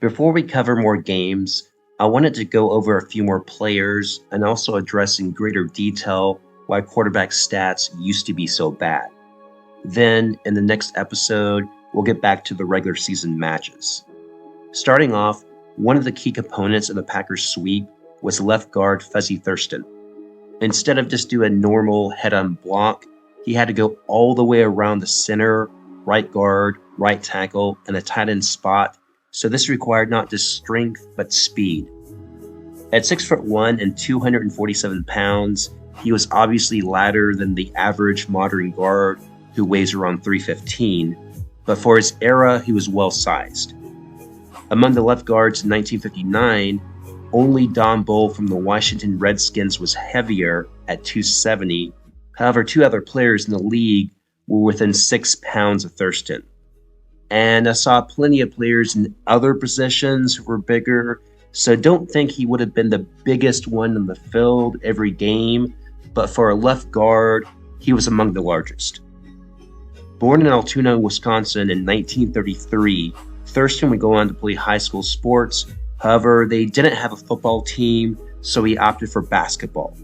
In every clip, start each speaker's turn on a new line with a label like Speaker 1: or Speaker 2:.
Speaker 1: Before we cover more games, I wanted to go over a few more players and also address in greater detail why quarterback stats used to be so bad. Then, in the next episode, we'll get back to the regular season matches. Starting off, one of the key components of the Packers sweep was left guard Fuzzy Thurston. Instead of just doing a normal head-on block, he had to go all the way around the center, right guard, right tackle, and a tight end spot, so this required not just strength, but speed. At 6'1" and 247 pounds, he was obviously lighter than the average modern guard who weighs around 315, but for his era, he was well-sized. Among the left guards in 1959, only Don Bull from the Washington Redskins was heavier at 270. However, two other players in the league were within 6 pounds of Thurston. And I saw plenty of players in other positions who were bigger, so don't think he would have been the biggest one in the field every game, but for a left guard, he was among the largest. Born in Altoona, Wisconsin in 1933, Thurston would go on to play high school sports. However, they didn't have a football team, so he opted for basketball.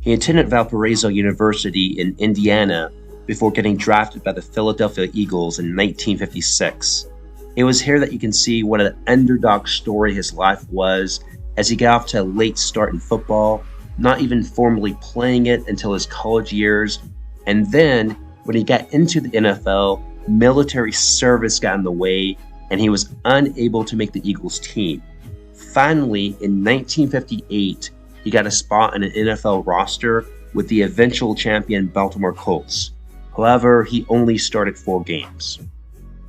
Speaker 1: He attended Valparaiso University in Indiana before getting drafted by the Philadelphia Eagles in 1956. It was here that you can see what an underdog story his life was, as he got off to a late start in football, not even formally playing it until his college years, and then when he got into the NFL, military service got in the way, and he was unable to make the Eagles team. Finally, in 1958, he got a spot on an NFL roster with the eventual champion Baltimore Colts. However, he only started 4 games.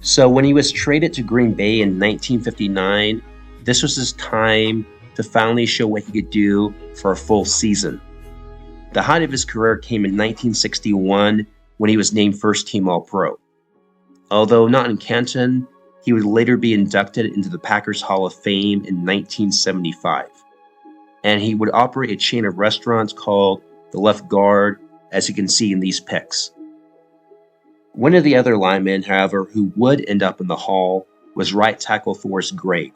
Speaker 1: So when he was traded to Green Bay in 1959, this was his time to finally show what he could do for a full season. The height of his career came in 1961 when he was named first team All-Pro. Although not in Canton, he would later be inducted into the Packers Hall of Fame in 1975. And he would operate a chain of restaurants called The Left Guard, as you can see in these pics. One of the other linemen, however, who would end up in the Hall was right tackle Forrest Gregg.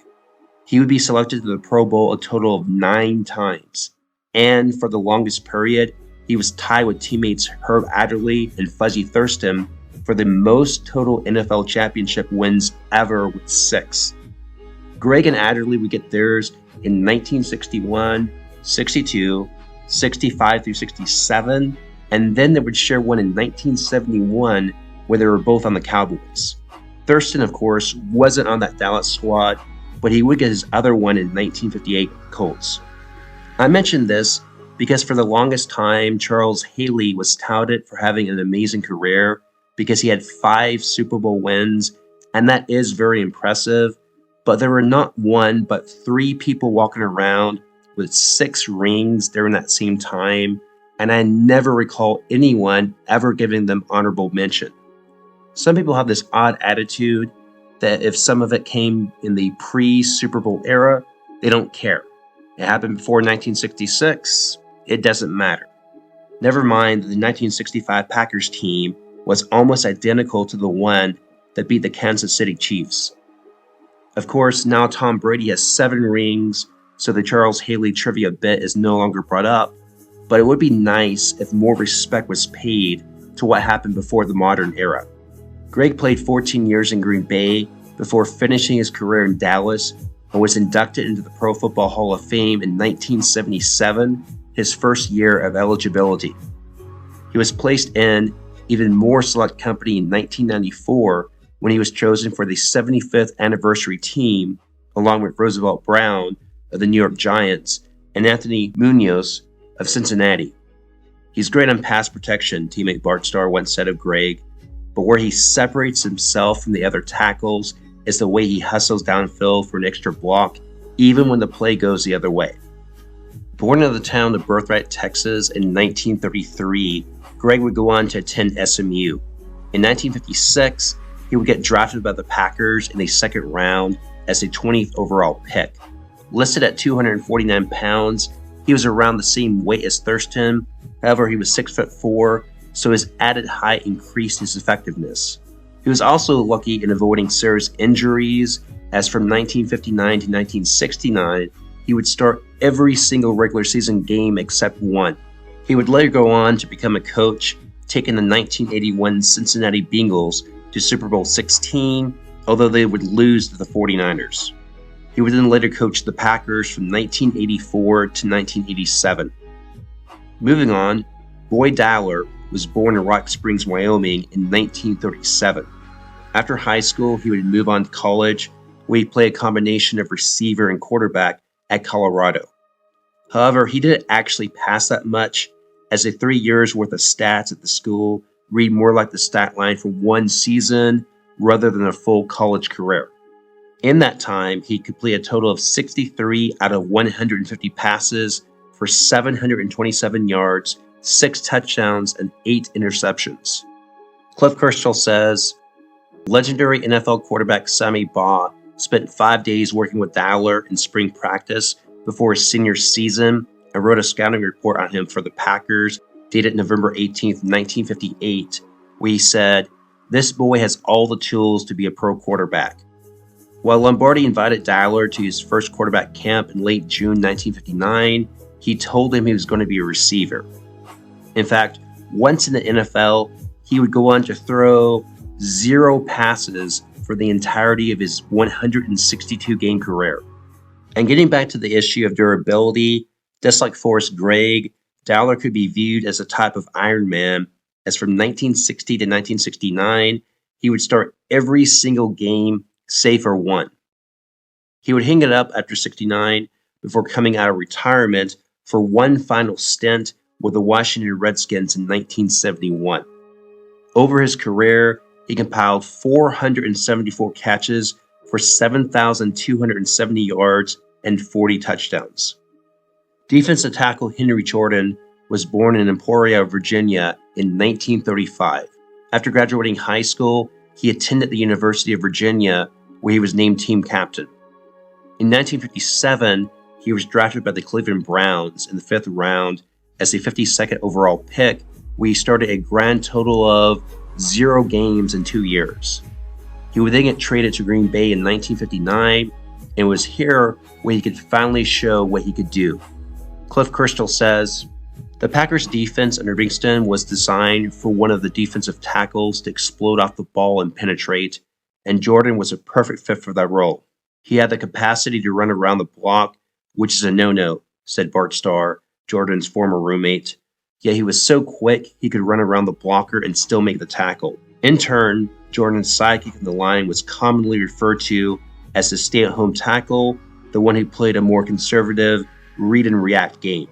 Speaker 1: He would be selected to the Pro Bowl a total of 9 times. And for the longest period, he was tied with teammates Herb Adderley and Fuzzy Thurston for the most total NFL championship wins ever with 6. Gregg and Adderley would get theirs in 1961, 62, 65 through 67, and then they would share one in 1971 where they were both on the Cowboys. Thurston, of course, wasn't on that Dallas squad, but he would get his other one in 1958 Colts. I mentioned this because for the longest time, Charles Haley was touted for having an amazing career because he had 5 Super Bowl wins, and that is very impressive, but there were not 1 but 3 people walking around with 6 rings during that same time, and I never recall anyone ever giving them honorable mention. Some people have this odd attitude that if some of it came in the pre-Super Bowl era, they don't care. It happened before 1966, it doesn't matter. Never mind that the 1965 Packers team was almost identical to the one that beat the Kansas City Chiefs. Of course, now Tom Brady has 7 rings, so the Charles Haley trivia bit is no longer brought up, but it would be nice if more respect was paid to what happened before the modern era. Gregg played 14 years in Green Bay before finishing his career in Dallas and was inducted into the Pro Football Hall of Fame in 1977, his first year of eligibility. He was placed in even more select company in 1994 when he was chosen for the 75th anniversary team, along with Roosevelt Brown of the New York Giants and Anthony Munoz of Cincinnati. He's great on pass protection, teammate Bart Starr once said of Gregg, but where he separates himself from the other tackles is the way he hustles downfield for an extra block, even when the play goes the other way. Born in the town of Birthright, Texas in 1933, Gregg would go on to attend SMU. In 1956, he would get drafted by the Packers in the 2nd round as the 20th overall pick. Listed at 249 pounds, he was around the same weight as Thurston. However, he was 6'4", so his added height increased his effectiveness. He was also lucky in avoiding serious injuries as from 1959 to 1969, he would start every single regular season game except one. He would later go on to become a coach, taking the 1981 Cincinnati Bengals to Super Bowl 16, although they would lose to the 49ers. He would then later coach the Packers from 1984 to 1987. Moving on, Boyd Dowler was born in Rock Springs, Wyoming in 1937. After high school, he would move on to college, where he played a combination of receiver and quarterback at Colorado. However, he didn't actually pass that much, as the 3 years worth of stats at the school read more like the stat line for one season rather than a full college career. In that time, he completed a total of 63 out of 150 passes for 727 yards, 6 touchdowns, and 8 interceptions. Cliff Kirschall says, legendary NFL quarterback Sammy Baugh spent 5 days working with Dowler in spring practice before his senior season and wrote a scouting report on him for the Packers dated November 18, 1958, where he said, "This boy has all the tools to be a pro quarterback." While Lombardi invited Dowler to his first quarterback camp in late June 1959, he told him he was going to be a receiver. In fact, once in the NFL, he would go on to throw 0 passes for the entirety of his 162-game career. And getting back to the issue of durability, just like Forrest Gregg, Dowler could be viewed as a type of Iron Man, as from 1960 to 1969, he would start every single game save for one. He would hang it up after 69 before coming out of retirement for one final stint with the Washington Redskins in 1971. Over his career, he compiled 474 catches for 7,270 yards and 40 touchdowns. Defensive tackle Henry Jordan was born in Emporia, Virginia in 1935. After graduating high school, he attended the University of Virginia, where he was named team captain. In 1957, he was drafted by the Cleveland Browns in the 5th round as the 52nd overall pick, where he started a grand total of 0 games in 2 years. He would then get traded to Green Bay in 1959, and it was here where he could finally show what he could do. Cliff Kirschall says, the Packers defense under Bingston was designed for one of the defensive tackles to explode off the ball and penetrate, and Jordan was a perfect fit for that role. He had the capacity to run around the block, which is a no-no, said Bart Starr, Jordan's former roommate. Yet he was so quick he could run around the blocker and still make the tackle. In turn, Jordan's sidekick in the line was commonly referred to as the stay-at-home tackle, the one who played a more conservative read-and-react game.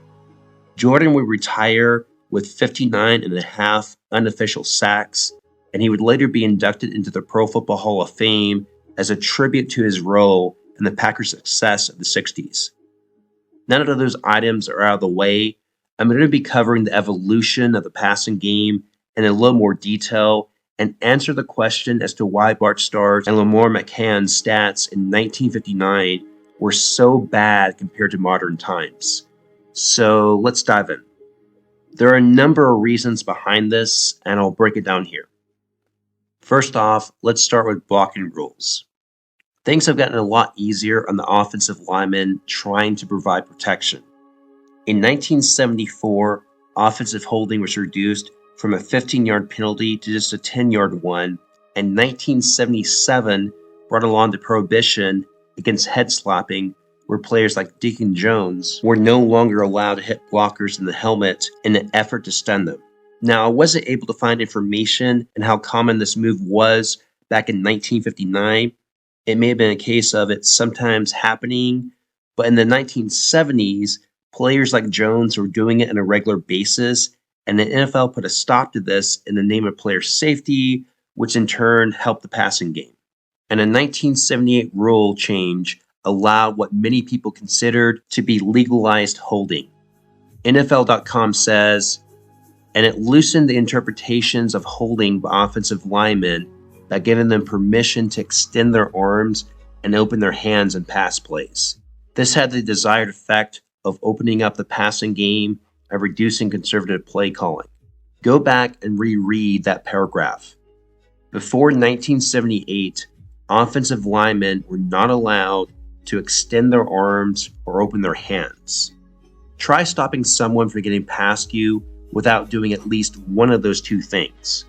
Speaker 1: Jordan would retire with 59.5 unofficial sacks, and he would later be inducted into the Pro Football Hall of Fame as a tribute to his role in the Packers' success of the 60s. Now that those items are out of the way, I'm going to be covering the evolution of the passing game in a little more detail and answer the question as to why Bart Starr's and Lamar McCann's stats in 1959 were so bad compared to modern times. So let's dive in. There are a number of reasons behind this, and I'll break it down here. First off, let's start with blocking rules. Things have gotten a lot easier on the offensive linemen trying to provide protection. In 1974, offensive holding was reduced from a 15-yard penalty to just a 10-yard one, and 1977 brought along the prohibition against head slapping, where players like Deacon Jones were no longer allowed to hit blockers in the helmet in an effort to stun them. Now, I wasn't able to find information on how common this move was back in 1959. It may have been a case of it sometimes happening, but in the 1970s, players like Jones were doing it on a regular basis, and the NFL put a stop to this in the name of player safety, which in turn helped the passing game. And a 1978 rule change allowed what many people considered to be legalized holding. NFL.com says, and it loosened the interpretations of holding by offensive linemen by giving them permission to extend their arms and open their hands in pass plays. This had the desired effect of opening up the passing game and reducing conservative play calling. Go back and reread that paragraph. Before 1978, offensive linemen were not allowed to extend their arms or open their hands. Try stopping someone from getting past you without doing at least one of those two things.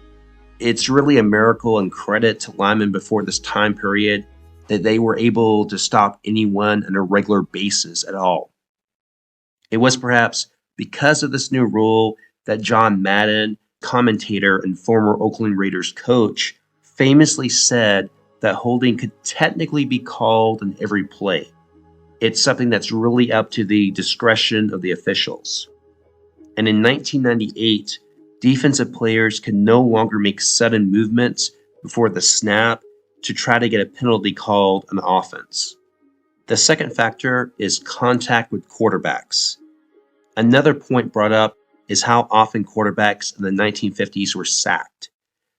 Speaker 1: It's really a miracle and credit to linemen before this time period that they were able to stop anyone on a regular basis at all. It was perhaps because of this new rule that John Madden, commentator and former Oakland Raiders coach, famously said that holding could technically be called in every play. It's something that's really up to the discretion of the officials. And in 1998, defensive players could no longer make sudden movements before the snap to try to get a penalty called on offense. The second factor is contact with quarterbacks. Another point brought up is how often quarterbacks in the 1950s were sacked.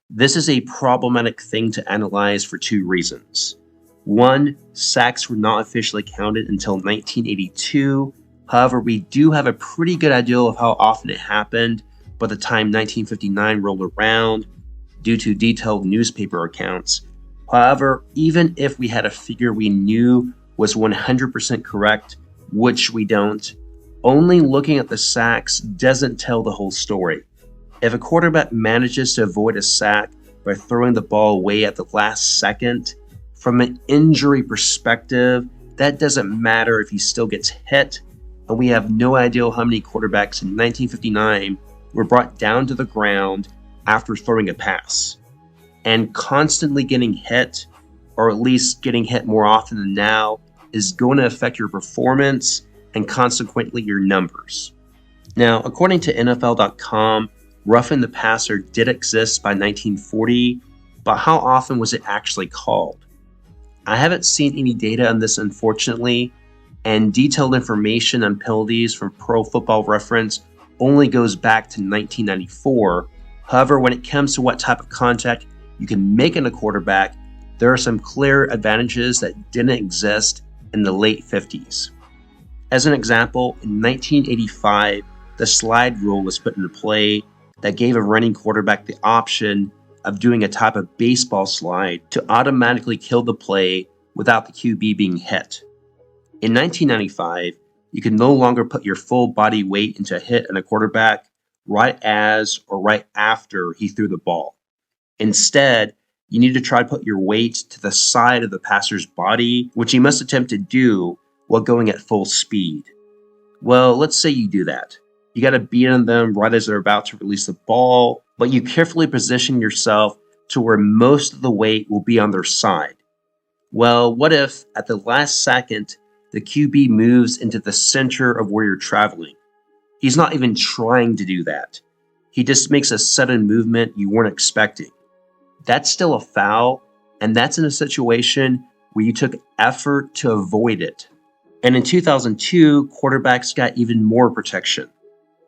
Speaker 1: This is a problematic thing to analyze for two reasons. One, sacks were not officially counted until 1982. However, we do have a pretty good idea of how often it happened by the time 1959 rolled around due to detailed newspaper accounts. However, even if we had a figure we knew was 100% correct, which we don't, only looking at the sacks doesn't tell the whole story. If a quarterback manages to avoid a sack by throwing the ball away at the last second, from an injury perspective, that doesn't matter if he still gets hit, and we have no idea how many quarterbacks in 1959 were brought down to the ground after throwing a pass. And constantly getting hit, or at least getting hit more often than now, is going to affect your performance and consequently your numbers. Now, according to NFL.com, roughing the passer did exist by 1940, but how often was it actually called? I haven't seen any data on this, unfortunately, and detailed information on penalties from Pro Football Reference only goes back to 1994. However, when it comes to what type of contact you can make in a quarterback, there are some clear advantages that didn't exist in the late 50s. As an example, in 1985, the slide rule was put into play that gave a running quarterback the option of doing a type of baseball slide to automatically kill the play without the QB being hit. In 1995, you can no longer put your full body weight into a hit on a quarterback right as or right after he threw the ball. Instead, you need to try to put your weight to the side of the passer's body, which you must attempt to do while going at full speed. Well, let's say you do that. You got to beat on them right as they're about to release the ball, but you carefully position yourself to where most of the weight will be on their side. Well, what if at the last second, the QB moves into the center of where you're traveling? He's not even trying to do that. He just makes a sudden movement you weren't expecting. That's still a foul, and that's in a situation where you took effort to avoid it. And in 2002, quarterbacks got even more protection.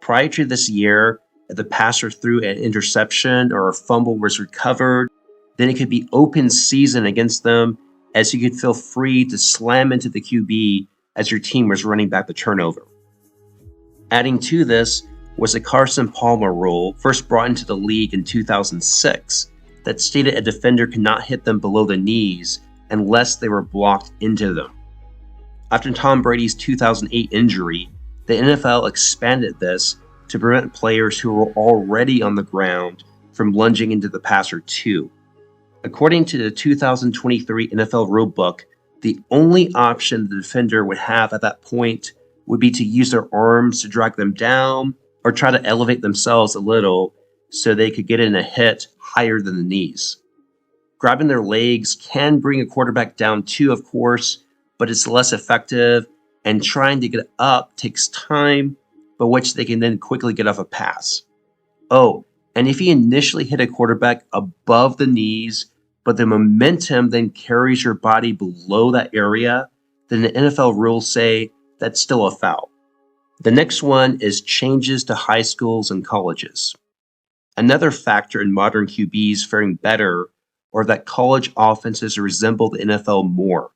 Speaker 1: Prior to this year, if the passer threw an interception or a fumble was recovered, then it could be open season against them, as you could feel free to slam into the QB as your team was running back the turnover. Adding to this was the Carson Palmer rule, first brought into the league in 2006, that stated a defender could not hit them below the knees unless they were blocked into them. After Tom Brady's 2008 injury, the NFL expanded this to prevent players who were already on the ground from lunging into the passer too. According to the 2023 NFL rulebook, the only option the defender would have at that point would be to use their arms to drag them down or try to elevate themselves a little so they could get in a hit higher than the knees. Grabbing their legs can bring a quarterback down too, of course, but it's less effective, and trying to get up takes time, but which they can then quickly get off a pass. Oh, and if you initially hit a quarterback above the knees, but the momentum then carries your body below that area, then the NFL rules say that's still a foul. The next one is changes to high schools and colleges. Another factor in modern QBs faring better are that college offenses resemble the NFL more.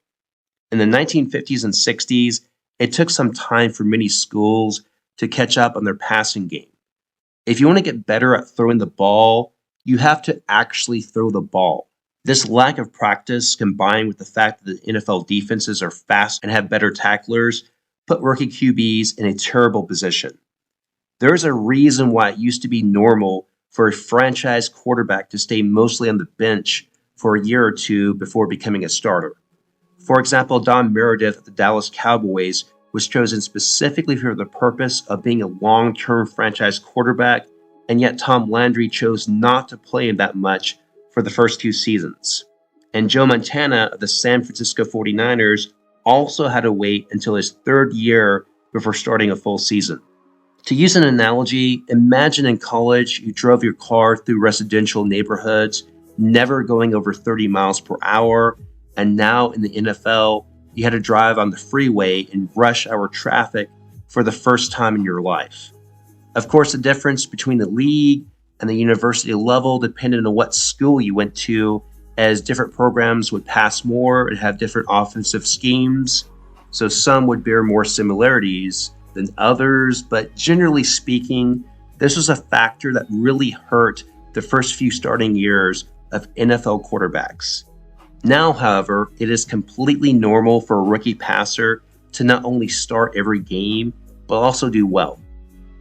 Speaker 1: In the 1950s and 60s, it took some time for many schools to catch up on their passing game. If you want to get better at throwing the ball, you have to actually throw the ball. This lack of practice, combined with the fact that the NFL defenses are fast and have better tacklers, put rookie QBs in a terrible position. There's a reason why it used to be normal for a franchise quarterback to stay mostly on the bench for a year or two before becoming a starter. For example, Don Meredith of the Dallas Cowboys was chosen specifically for the purpose of being a long term franchise quarterback, and yet Tom Landry chose not to play him that much for the first 2 seasons. And Joe Montana of the San Francisco 49ers also had to wait until his third year before starting a full season. To use an analogy, imagine in college you drove your car through residential neighborhoods, never going over 30 miles per hour, and now in the NFL, you had to drive on the freeway in rush hour traffic for the first time in your life. Of course, the difference between the league and the university level depended on what school you went to, as different programs would pass more and have different offensive schemes. So some would bear more similarities than others, but generally speaking, this was a factor that really hurt the first few starting years of NFL quarterbacks. Now, however, it is completely normal for a rookie passer to not only start every game, but also do well.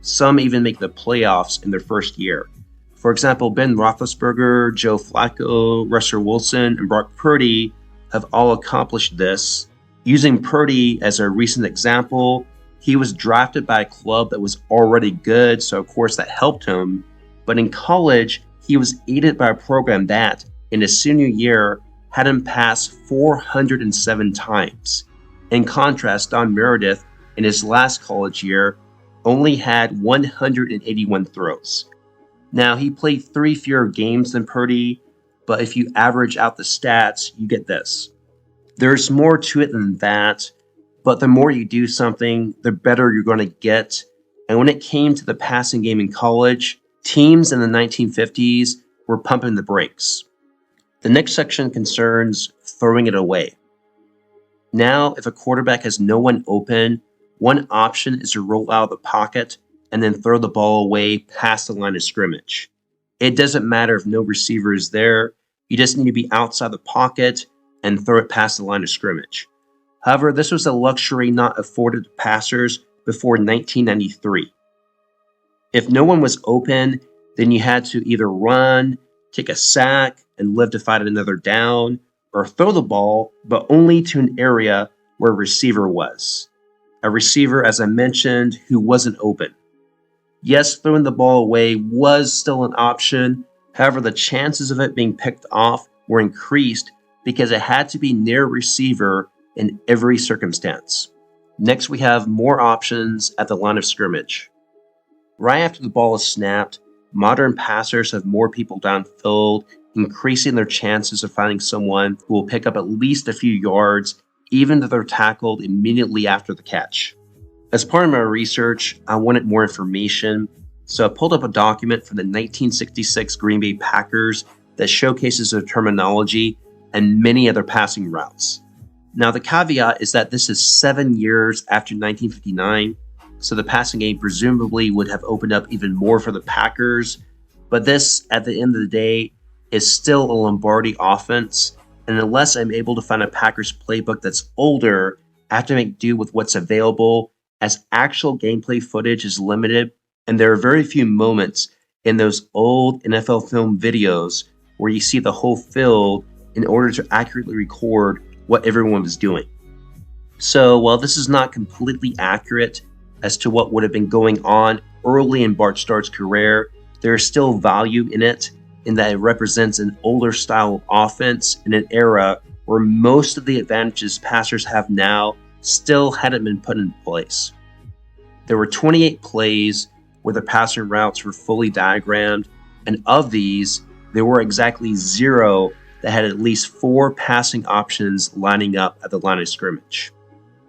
Speaker 1: Some even make the playoffs in their first year. For example, Ben Roethlisberger, Joe Flacco, Russell Wilson, and Brock Purdy have all accomplished this. Using Purdy as a recent example, he was drafted by a club that was already good, so of course that helped him. But in college, he was aided by a program that, in his senior year, had him pass 407 times. In contrast, Don Meredith, in his last college year, only had 181 throws. Now, he played 3 fewer games than Purdy, but if you average out the stats, you get this. There's more to it than that, but the more you do something, the better you're going to get. And when it came to the passing game in college, teams in the 1950s were pumping the brakes. The next section concerns throwing it away. Now, if a quarterback has no one open, one option is to roll out of the pocket and then throw the ball away past the line of scrimmage. It doesn't matter if no receiver is there, you just need to be outside the pocket and throw it past the line of scrimmage. However, this was a luxury not afforded to passers before 1993. If no one was open, then you had to either run, take a sack, and live to fight another down, or throw the ball, but only to an area where a receiver was. A receiver, as I mentioned, who wasn't open. Yes, throwing the ball away was still an option. However, the chances of it being picked off were increased because it had to be near a receiver in every circumstance. Next, we have more options at the line of scrimmage. Right after the ball is snapped, modern passers have more people downfield, increasing their chances of finding someone who will pick up at least a few yards, even if they're tackled immediately after the catch. As part of my research, I wanted more information, so I pulled up a document from the 1966 Green Bay Packers that showcases their terminology and many other passing routes. Now, the caveat is that this is 7 years after 1959, so the passing game presumably would have opened up even more for the Packers, but this, at the end of the day, is still a Lombardi offense, and unless I'm able to find a Packers playbook that's older, I have to make do with what's available, as actual gameplay footage is limited, and there are very few moments in those old NFL film videos where you see the whole field in order to accurately record what everyone was doing. So while this is not completely accurate as to what would have been going on early in Bart Starr's career, there is still value in it, in that it represents an older style of offense in an era where most of the advantages passers have now still hadn't been put in place. There were 28 plays where the passing routes were fully diagrammed, and of these, there were exactly 0 that had at least 4 passing options lining up at the line of scrimmage.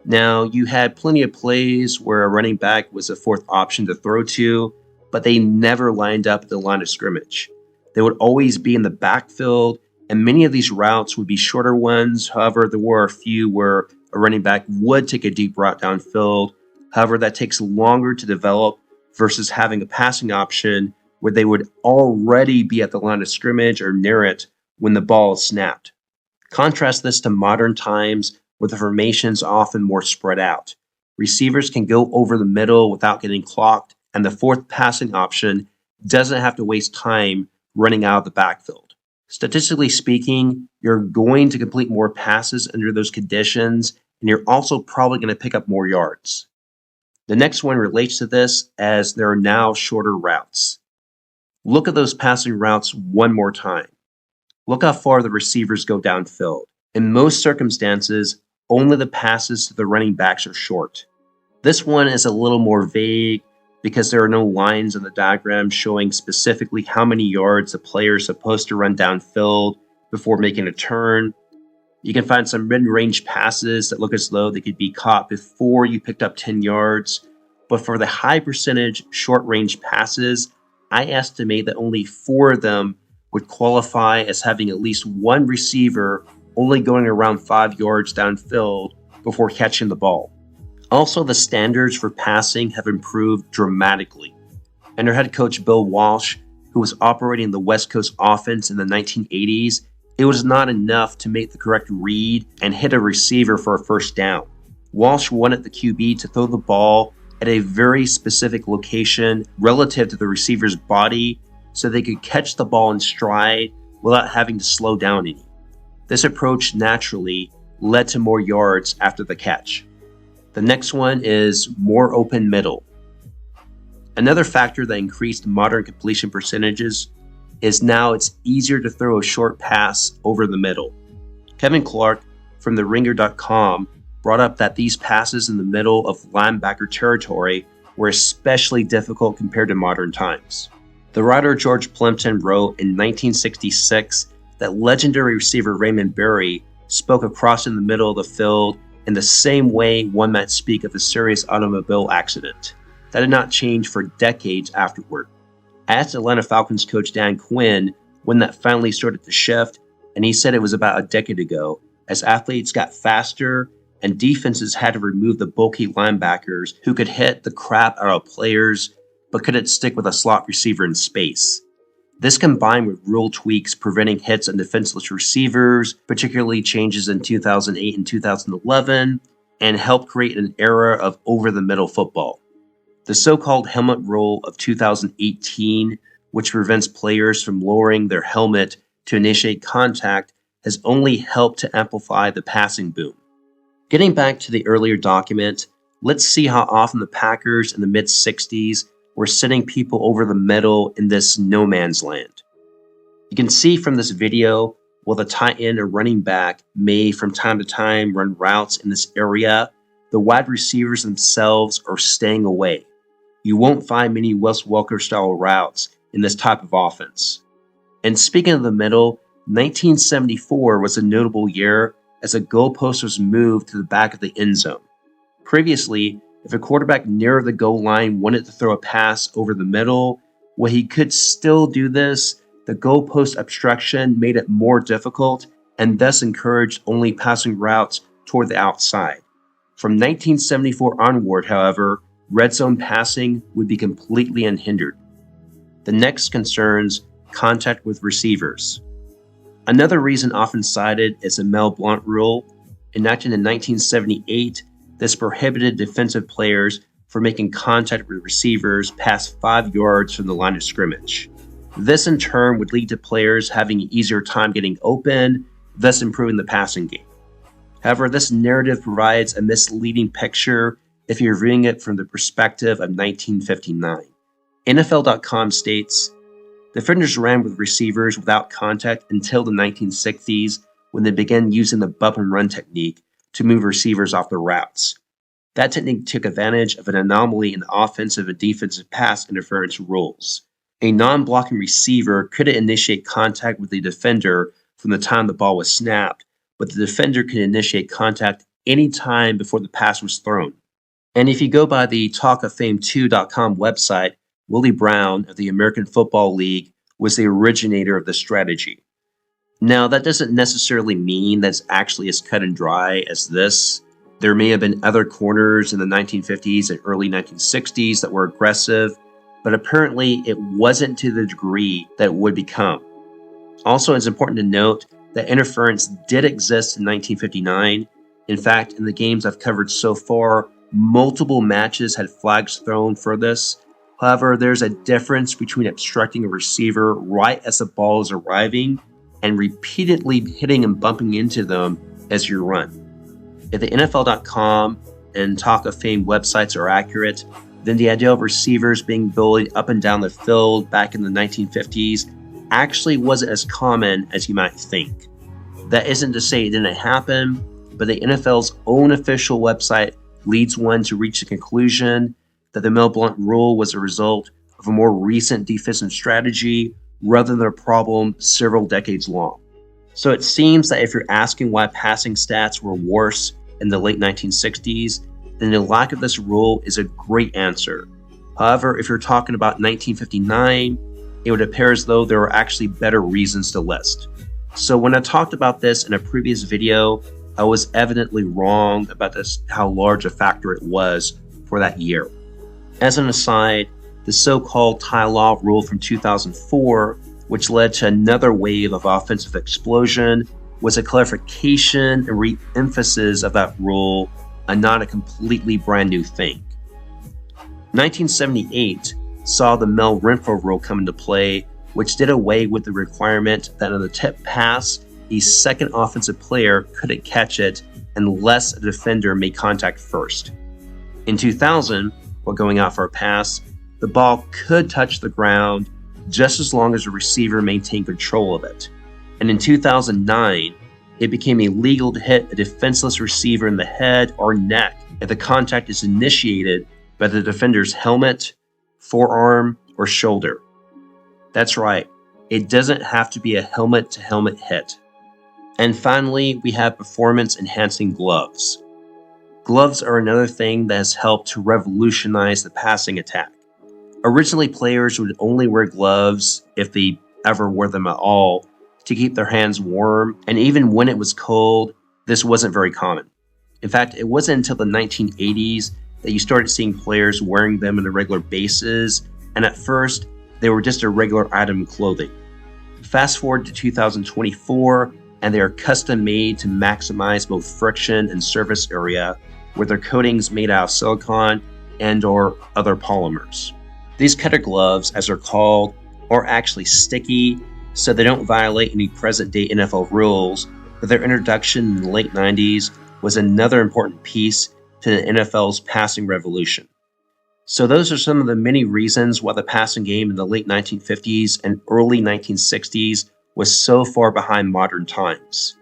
Speaker 1: Now, you had plenty of plays where a running back was a 4th option to throw to, but they never lined up at the line of scrimmage. They would always be in the backfield, and many of these routes would be shorter ones. However, there were a few where a running back would take a deep route downfield. However, that takes longer to develop versus having a passing option where they would already be at the line of scrimmage or near it when the ball is snapped. Contrast this to modern times where the formation's often more spread out. Receivers can go over the middle without getting clocked, and the fourth passing option doesn't have to waste time running out of the backfield. Statistically speaking, you're going to complete more passes under those conditions, and you're also probably going to pick up more yards. The next one relates to this, as there are now shorter routes. Look at those passing routes one more time. Look how far the receivers go downfield. In most circumstances, only the passes to the running backs are short. This one is a little more vague because there are no lines in the diagram showing specifically how many yards a player is supposed to run downfield before making a turn. You can find some mid-range passes that look as though they could be caught before you picked up 10 yards, but for the high percentage short-range passes, I estimate that only 4 of them would qualify as having at least one receiver only going around 5 yards downfield before catching the ball. Also, the standards for passing have improved dramatically. Under head coach Bill Walsh, who was operating the West Coast offense in the 1980s, it was not enough to make the correct read and hit a receiver for a first down. Walsh wanted the QB to throw the ball at a very specific location relative to the receiver's body so they could catch the ball in stride without having to slow down any. This approach naturally led to more yards after the catch. The next one is more open middle. Another factor that increased modern completion percentages is now it's easier to throw a short pass over the middle. Kevin Clark from TheRinger.com brought up that these passes in the middle of linebacker territory were especially difficult compared to modern times. The writer George Plimpton wrote in 1966 that legendary receiver Raymond Berry spoke across in the middle of the field in the same way one might speak of a serious automobile accident. That did not change for decades afterward. I asked Atlanta Falcons coach Dan Quinn when that finally started to shift, and he said it was about a decade ago, as athletes got faster and defenses had to remove the bulky linebackers who could hit the crap out of players but couldn't stick with a slot receiver in space. This combined with rule tweaks preventing hits on defenseless receivers, particularly changes in 2008 and 2011, and helped create an era of over-the-middle football. The so-called helmet rule of 2018, which prevents players from lowering their helmet to initiate contact, has only helped to amplify the passing boom. Getting back to the earlier document, let's see how often the Packers in the mid-60s were sending people over the middle in this no man's land. You can see from this video, while the tight end or running back may from time to time run routes in this area, the wide receivers themselves are staying away. You won't find many Wes Welker style routes in this type of offense. And speaking of the middle, 1974 was a notable year as a goalpost was moved to the back of the end zone. Previously, if a quarterback near the goal line wanted to throw a pass over the middle, while he could still do this, the goalpost obstruction made it more difficult and thus encouraged only passing routes toward the outside. From 1974 onward, however, red zone passing would be completely unhindered. The next concerns contact with receivers. Another reason often cited is the Mel Blount rule. Enacted in 1978, this prohibited defensive players from making contact with receivers past 5 yards from the line of scrimmage. This in turn would lead to players having an easier time getting open, thus improving the passing game. However, this narrative provides a misleading picture if you're viewing it from the perspective of 1959. NFL.com states, defenders ran with receivers without contact until the 1960s when they began using the bump and run technique to move receivers off their routes. That technique took advantage of an anomaly in the offensive and defensive pass interference rules. A non-blocking receiver couldn't initiate contact with the defender from the time the ball was snapped, but the defender could initiate contact any time before the pass was thrown. And if you go by the TalkOfFame2.com website, Willie Brown of the American Football League was the originator of this strategy. Now, that doesn't necessarily mean that's actually as cut and dry as this. There may have been other corners in the 1950s and early 1960s that were aggressive, but apparently it wasn't to the degree that it would become. Also, it's important to note that interference did exist in 1959. In fact, in the games I've covered so far, multiple matches had flags thrown for this. However, there's a difference between obstructing a receiver right as the ball is arriving and repeatedly hitting and bumping into them as you run. If the NFL.com and Talk of Fame websites are accurate, then the idea of receivers being bullied up and down the field back in the 1950s actually wasn't as common as you might think. That isn't to say it didn't happen, but the NFL's own official website leads one to reach the conclusion that the Mel Blount rule was a result of a more recent defensive strategy rather than a problem several decades long. So it seems that if you're asking why passing stats were worse in the late 1960s, then the lack of this rule is a great answer. However, if you're talking about 1959, it would appear as though there were actually better reasons to list. So when I talked about this in a previous video, I was evidently wrong about this, how large a factor it was for that year. As an aside, the so-called tie law rule from 2004, which led to another wave of offensive explosion, was a clarification and re-emphasis of that rule and not a completely brand new thing. 1978 saw the Mel Renfro rule come into play, which did away with the requirement that on the tip pass, a second offensive player couldn't catch it unless a defender made contact first. In 2000, while going out for a pass, the ball could touch the ground just as long as the receiver maintained control of it. And in 2009, it became illegal to hit a defenseless receiver in the head or neck if the contact is initiated by the defender's helmet, forearm, or shoulder. That's right, it doesn't have to be a helmet-to-helmet hit. And finally, we have performance-enhancing gloves. Gloves are another thing that has helped to revolutionize the passing attack. Originally, players would only wear gloves, if they ever wore them at all, to keep their hands warm, and even when it was cold, this wasn't very common. In fact, it wasn't until the 1980s that you started seeing players wearing them on a regular basis, and at first, they were just a regular item of clothing. Fast forward to 2024, and they are custom made to maximize both friction and surface area, with their coatings made out of silicone and or other polymers. These cutter gloves, as they're called, are actually sticky, so they don't violate any present-day NFL rules, but their introduction in the late 90s was another important piece to the NFL's passing revolution. So those are some of the many reasons why the passing game in the late 1950s and early 1960s was so far behind modern times.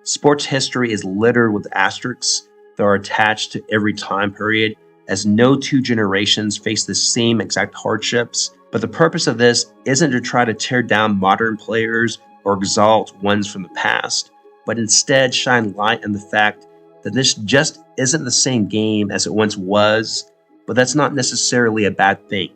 Speaker 1: Sports history is littered with asterisks that are attached to every time period, as no two generations face the same exact hardships, but the purpose of this isn't to try to tear down modern players or exalt ones from the past, but instead shine light on the fact that this just isn't the same game as it once was, but that's not necessarily a bad thing.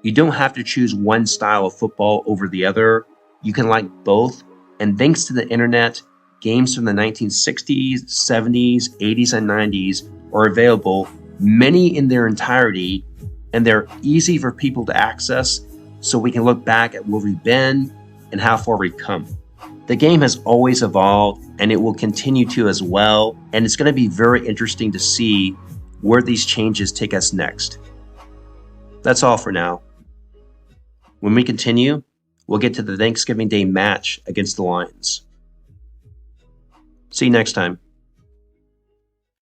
Speaker 1: You don't have to choose one style of football over the other. You can like both, and thanks to the internet, games from the 1960s, 70s, 80s, and 90s are available, many in their entirety, and they're easy for people to access, so we can look back at where we've been and how far we've come. The game has always evolved, and it will continue to as well, and it's going to be very interesting to see where these changes take us next. That's all for now. When we continue, we'll get to the Thanksgiving Day match against the Lions. See you next time.